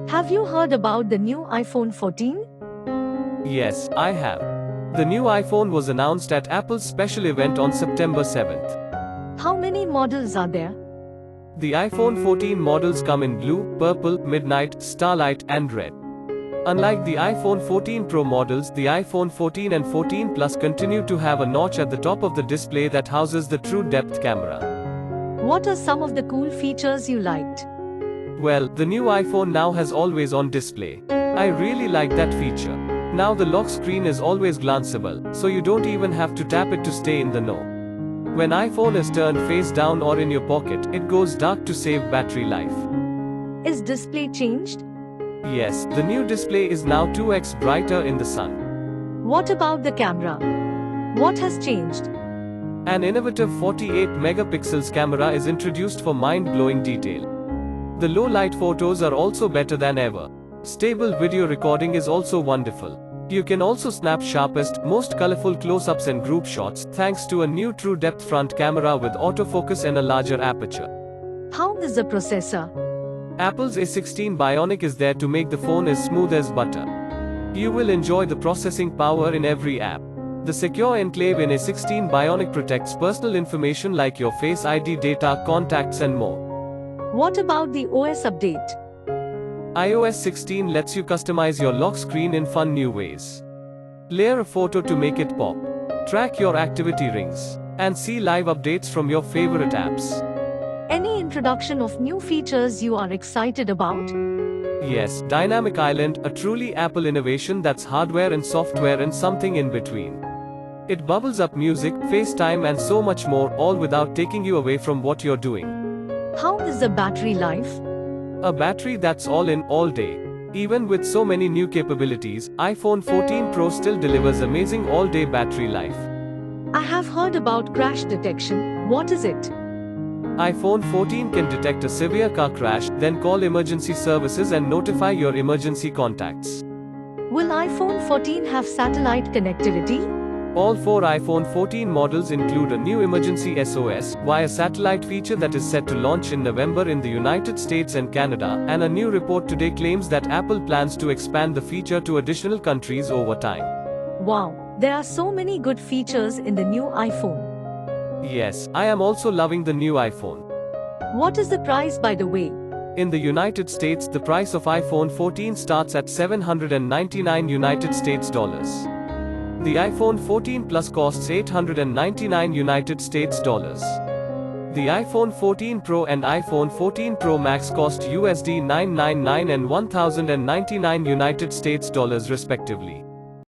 Have you heard about the new iPhone 14? Yes, I have. The new iPhone was announced at Apple's special event on September 7th. How many models are there? The iPhone 14 models come in blue, purple, midnight, starlight, and red. Unlike the iPhone 14 Pro models, the iPhone 14 and 14 Plus continue to have a notch at the top of the display that houses the true depth camera. What are some of the cool features you liked? Well, the new iPhone now has always on display. I really like that feature. Now the lock screen is always glanceable, so you don't even have to tap it to stay in the know. When iPhone is turned face down or in your pocket, it goes dark to save battery life. Is display changed? Yes, the new display is now 2x brighter in the sun. What about the camera? What has changed? An innovative 48 megapixels camera is introduced for mind-blowing detail. The low-light photos are also better than ever. Stable video recording is also wonderful. You can also snap sharpest, most colorful close-ups and group shots thanks to a new true depth front camera with autofocus and a larger aperture. How is the processor? Apple's A16 Bionic is there to make the phone as smooth as butter. You will enjoy the processing power in every app. The secure enclave in A16 Bionic protects personal information like your Face ID data, contacts and more. What about the OS update? iOS 16 lets you customize your lock screen in fun new ways. Layer a photo to make it pop. Track your activity rings. And see live updates from your favorite apps. Any introduction of new features you are excited about? Yes, Dynamic Island, a truly Apple innovation that's hardware and software and something in between. It bubbles up music, FaceTime and so much more, all without taking you away from what you're doing. How is the battery life? A battery that's all in, all day. Even with so many new capabilities, iPhone 14 Pro still delivers amazing all-day battery life. I have heard about crash detection. What is it? iPhone 14 can detect a severe car crash, then call emergency services and notify your emergency contacts. Will iPhone 14 have satellite connectivity? All 4 iPhone 14 models include a new emergency SOS via satellite feature that is set to launch in November in the United States and Canada, and a new report today claims that Apple plans to expand the feature to additional countries over time. Wow, there are so many good features in the new iPhone. Yes, I am also loving the new iPhone. What is the price, by the way? In the United States, the price of iPhone 14 starts at $799 United States dollars. The iPhone 14 Plus costs $899 United States dollars. The iPhone 14 Pro and iPhone 14 Pro Max cost USD $999 and $1,099 United States dollars respectively.